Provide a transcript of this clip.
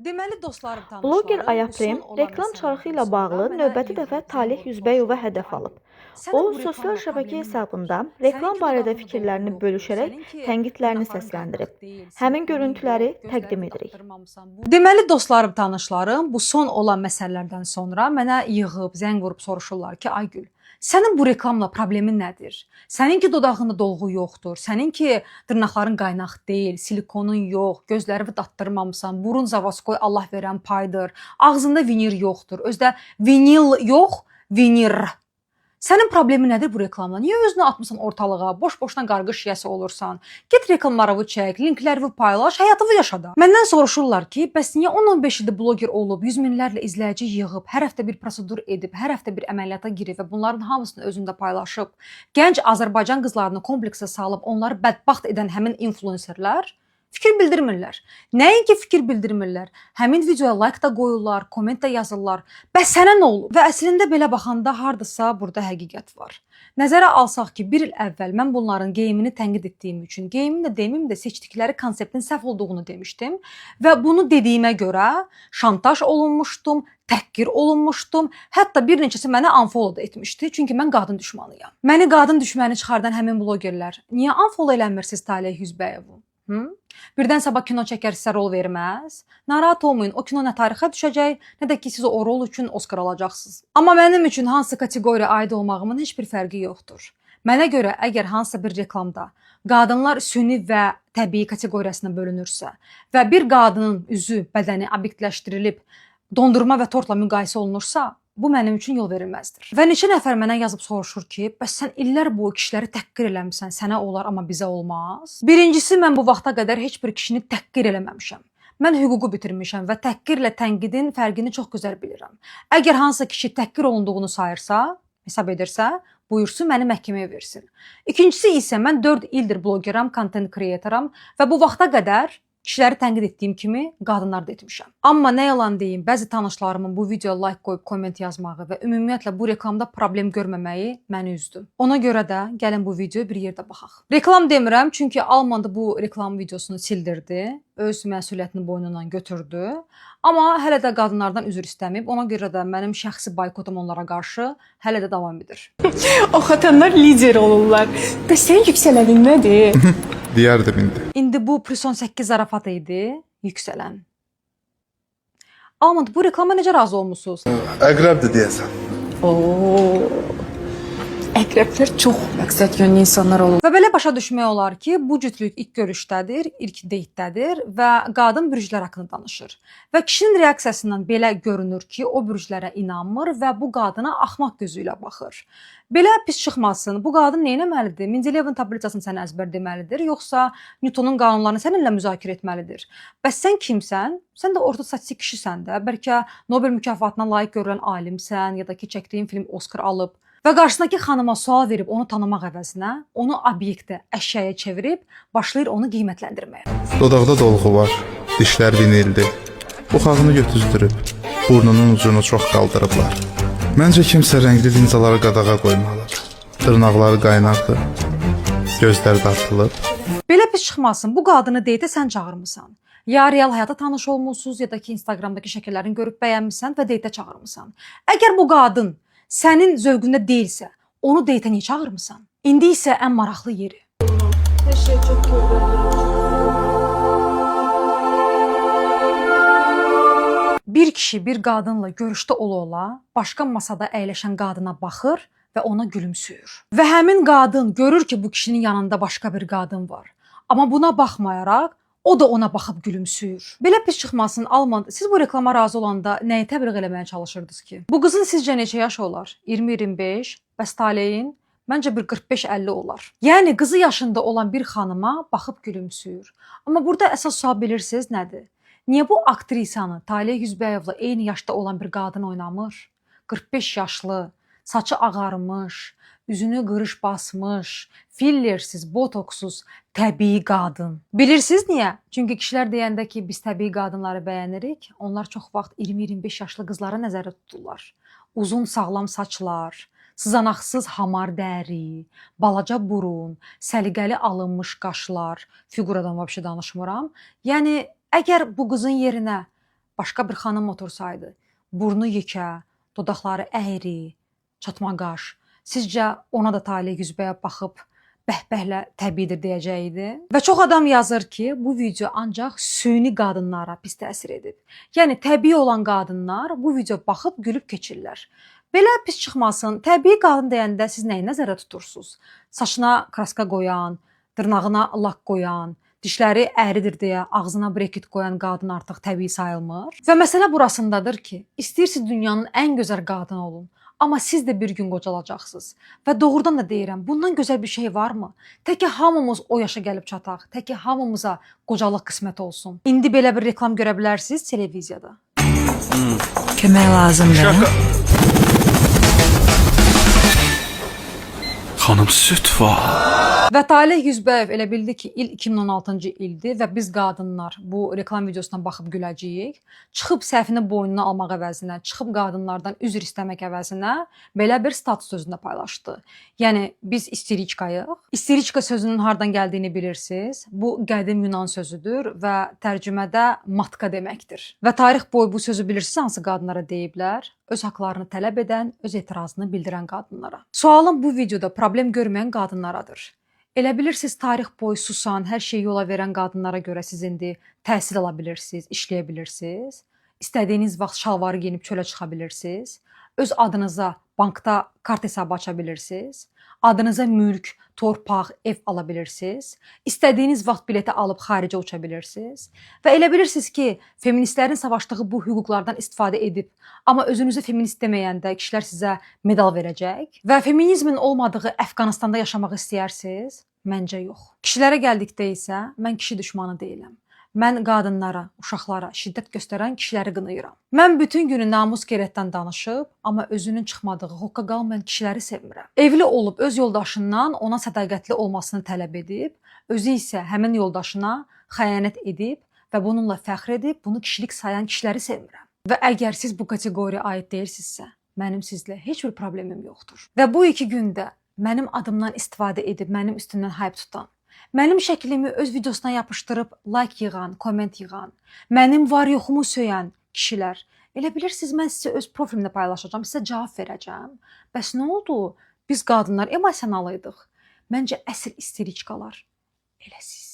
Deməli dostlarım, Bloger tanışlarım, bu Ayaprem son olan reklam çarxı məsələlərdən ilə sonra bağlı mənə növbəti dəfə yığılıb, zəng Talih vurub Yüzbəyova soruşurlar ki, hədəf alıb. Aygül, O, sənin bu sosial reklamla şəbəkə problemin hesabında nədir? reklam Səninki barədə dodağında dolğu fikirlərini yoxdur, bölüşərək səninki tənqidlərini dırnaqların səsləndirib. qaynaq deyil, Həmin silikonun görüntüləri yox, təqdim gözlərini edirik. dağıtdırmamısan. Deməli dostlarım, tanışlarım, bu son olan məsələlərdən sonra mənə yığıb, zəng vurub soruşurlar ki, Aygül, sənin bu reklamla problemin nədir? Səninki dodağında dolğu yoxdur, səninki dırnaqların qaynaq deyil, silikonun yox, gözlərini datdırmamısan, burun zavaskoy Allah verən paydır, ağzında vinir yoxdur, özdə vinil yox, vinir. Sənin problemin nədir bu reklamla? Niyə özünü atmısan ortalığa, boş-boşdan qarğı şiyəsi olursan? Get reklamlarını çək, linkləri paylaş, həyatını yaşa da. Məndən soruşurlar ki, bəs niyə 10-15 ildir bloger olub, yüz minlərlə izləyici yığıb, hər həftə bir prosedur edib, hər həftə bir əməliyyata girib və bunların hamısını özündə paylaşıb, gənc Azərbaycan qızlarını kompleksə salıb, onları bədbəxt edən həmin influencerlər fikir bildirmirlər. Nəinki fikir bildirmirlər, həmin videoya like da qoyurlar, komment də yazırlar. Bəs sənə nə olub? Və əslində belə baxanda hardasa burada həqiqət var. Nəzərə alsaq ki, bir il əvvəl mən bunların geyimini tənqid etdiyim üçün, geyimin də demeyim də seçdikləri konseptin səhv olduğunu demişdim və bunu dediyimə görə şantaj olunmuşdum, təhqir olunmuşdum. Hətta bir neçəsi mənə unfollow da etmişdi, çünki mən qadın düşmanıyam. Məni qadın düşməni çıxardan həmin blogerlər niyə unfollow eləmirsiniz Talih Yüzbəyovu? Birdən sabah kino çəkərsə rol verməz. Narahat olmayın, o kino nə tarixə düşəcək, nə də ki siz o rol üçün Oskar alacaqsınız. Amma mənim üçün hansı kateqoriyaya aid olmağımın heç bir fərqi yoxdur. Mənə görə əgər hansısa bir reklamda qadınlar süni və təbii kateqoriyasına bölünürsə və bir qadının üzü, bədəni obyektləşdirilib dondurma və tortla müqayisə olunursa, bu mənim üçün yol verilməzdir. Və neçə nəfər mənə yazıb soruşur ki, bəs sən illər boyu kişiləri təhqir eləmisən, sənə olar, amma bizə olmaz. Birincisi, mən bu vaxta qədər heç bir kişini təhqir eləməmişəm. Mən hüququ bitirmişəm və təhqirlə tənqidin fərqini çox gözəl bilirəm. Əgər hansısa kişi təhqir olunduğunu sayırsa, hesab edirsə, buyursun məni məhkəməyə versin. İkincisi isə mən 4 ildir blogeram, content creatoram və bu vaxta qədər kişiləri tənqid etdiyim kimi qadınlar da etmişəm. Amma nə yalan deyim, bəzi tanışlarımın bu videoya like qoyub komment yazmağı və ümumiyyətlə bu reklamda problem görməməyi məni üzdü. Ona görə də gəlin bu videoya bir yerdə baxaq. Reklam demirəm, çünki Alman bu reklam videosunu sildirdi, öz məsuliyyətini boynundan götürdü. Amma hələ də qadınlardan üzr istəməyib, ona görə də mənim şəxsi boykotum onlara qarşı hələ də davam edir. O xatanlar lider olurlar. Bəs sən yüksələni nədir? Deyərdim indi. İndi bu Prison 8 zarafat idi, yüksələn. Almond, bu reklama necə razı olmusunuz? Əqrəbdir deyəsən. Oo. Əqrəblər çox məqsəd yönlü insanlar olur. Və belə başa düşmək olar ki, bu cütlük ilk görüşdədir, ilk deytdədir və qadın bürclər haqqında danışır. Və kişinin reaksiyasından belə görünür ki, o bürclərə inanmır və bu qadına axmaq gözü ilə baxır. Belə pis çıxmasın, bu qadın nə etməlidir? Mendeleyevin tabeliyasını sən əzbər deməlidir, yoxsa Newtonun qanunlarını səninlə müzakirə etməlidir? Bəs sən kimsən? Sən də orta statistik kişisən də, bəlkə Nobel mükafatına layiq görülən alimsən, ya da ki çəkdiyin film Oskar alıb. Və qarşısındakı xanıma sual verib onu tanımaq əvəzinə, onu obyektə, əşyaya çevirib, başlayır onu qiymətləndirməyə. Dodaqda dolğu var, dişlər vinildi. Buxağını götüzdürüb, burnunun ucunu çox qaldırıblar. Məncə kimsə rəngli linzaları qadağa qoymalıdır. Dırnaqları qaynaqdır, gözlər dartılıb. Belə pis çıxmasın, bu qadını deytə sən çağırmısan. Ya real həyata tanış olmusunuz, ya da ki Instagramdakı şəkillərini görüb bəyənmisən və deytə çağırmısan. Əgər bu qadın sənin zövqündə deyilsə, onu deytə niyə çağırmısan? İndi isə ən maraqlı yeri. Hər şey çox görünür. Bir kişi bir qadınla görüşdə ola-ola başqa masada əyləşən qadına baxır və ona gülümsüyür. Və həmin qadın görür ki, bu kişinin yanında başqa bir qadın var. Amma buna baxmayaraq o da ona baxıb gülümsüyür. Belə pis çıxmasın, Alman, siz bu reklama razı olanda nəyi təbliğ eləməyə çalışırdınız ki? Bu qızın sizcə neçə yaş olar? 20-25, bəs Taleyin məncə bir 45-50 olar. Yəni qızı yaşında olan bir xanıma baxıb gülümsüyür. Amma burada əsas sual bilirsiniz nədir? Niyə bu aktrisanı Talih Yüzbəyovla eyni yaşda olan bir qadın oynamır? 45 yaşlı, saçı ağarmış, üzünü qırış basmış, fillersiz, botoksuz, təbii qadın. Bilirsiniz niyə? Çünki kişilər deyəndə ki, biz təbii qadınları bəyənirik, onlar çox vaxt 20-25 yaşlı qızları nəzərdə tuturlar. Uzun sağlam saçlar, sızanaqsız hamar dəri, balaca burun, səliqəli alınmış qaşlar, figuradan vəbşə danışmıram. Yəni, əgər bu qızın yerinə başqa bir xanım otursaydı, burnu yekə, dodaqları əyri, çatma qaş, sizcə ona da Taleh Yüzbəyə baxıb bəhbəhlə təbiidir deyəcəkdi? Və çox adam yazır ki, bu video ancaq süni qadınlara pis təsir edib. Yəni təbii olan qadınlar bu video baxıb gülüb keçirlər. Belə pis çıxmasın. Təbii qadın deyəndə siz nəyi nəzərdə tutursunuz? Saçına kraska qoyan, dırnağına lak qoyan, dişləri əyridir deyə ağzına brekit qoyan qadın artıq təbii sayılmır. Və məsələ burasındadır ki, istəyirsiniz dünyanın ən gözəl qadını olun, amma siz də bir gün qocalacaqsınız. Və doğrudan da deyirəm, bundan gözəl bir şey varmı? Tək ki hamımız o yaşa gəlib çataq, tək ki hamımıza qocalıq qismət olsun. İndi belə bir reklam görə bilərsiniz televiziyada. Kömək lazımdır. Xanım süt var. Və Taleh Yüzbəyev elə bildi ki, il 2016-cı ildir və biz qadınlar bu reklam videosuna baxıb güləcəyik. Çıxıb səhvini boynuna almaq əvəzinə, çıxıb qadınlardan üzr istəmək əvəzinə belə bir status sözünü paylaşdı. Yəni biz isteriçkayıq. İsteriçka sözünün hardan gəldiyini bilirsiniz. Bu qədim Yunan sözüdür və tərcümədə matka deməkdir. Və tarix boyu bu sözü bilirsiniz hansı qadınlara deyiblər? Öz haqlarını tələb edən, öz etirazını bildirən qadınlara. Sualım bu videoda problem görməyən qadınlaradır. Elə bilirsiniz tarix boyu susan, hər şeyi yola verən qadınlara görə siz indi təhsil ala bilirsiniz, işləyə bilirsiniz. İstədiyiniz vaxt şalvarı geyinib çölə çıxa bilirsiniz. Öz adınıza bankda kart hesabı aça bilirsiniz. Adınıza mülk, torpaq, ev ala bilirsiniz. İstədiyiniz vaxt bileti alıb xaricə uça bilirsiniz. Və elə bilirsiniz ki, feministlərin savaşdığı bu hüquqlardan istifadə edib, amma özünüzü feminist deməyəndə kişilər sizə medal verəcək. Və feminizmin olmadığı Əfqanistanda yaşamaq istəyirsiniz? Məncə yox. Kişilərə gəldikdə isə mən kişi düşmanı deyiləm. Mən qadınlara, uşaqlara şiddət göstərən kişiləri qınayıram. Mən bütün günü namus qeyrətdən danışıb, amma özünün çıxmadığı hoqqa qalmayan kişiləri sevmirəm. Evli olub öz yoldaşından ona sədaqətli olmasını tələb edib, özü isə həmin yoldaşına xəyanət edib və bununla fəxr edib, bunu kişilik sayan kişiləri sevmirəm. Və əgər siz bu kateqoriyaya aid deyilsinizsə, mənim sizlə heç bir problemim yoxdur. Və bu 2 gündə mənim adımdan istifadə edib, mənim üstümdən hype tutan, mənim şəklimi öz videosuna yapışdırıb like yığan, komment yığan, mənim var-yoxumu söyən kişilər, elə bilirsiniz mən sizə öz profilimdə paylaşacağam, sizə cavab verəcəm. Bəs nə oldu? Biz qadınlar emosional idik. Məncə əsl isteriçkalar elə siz.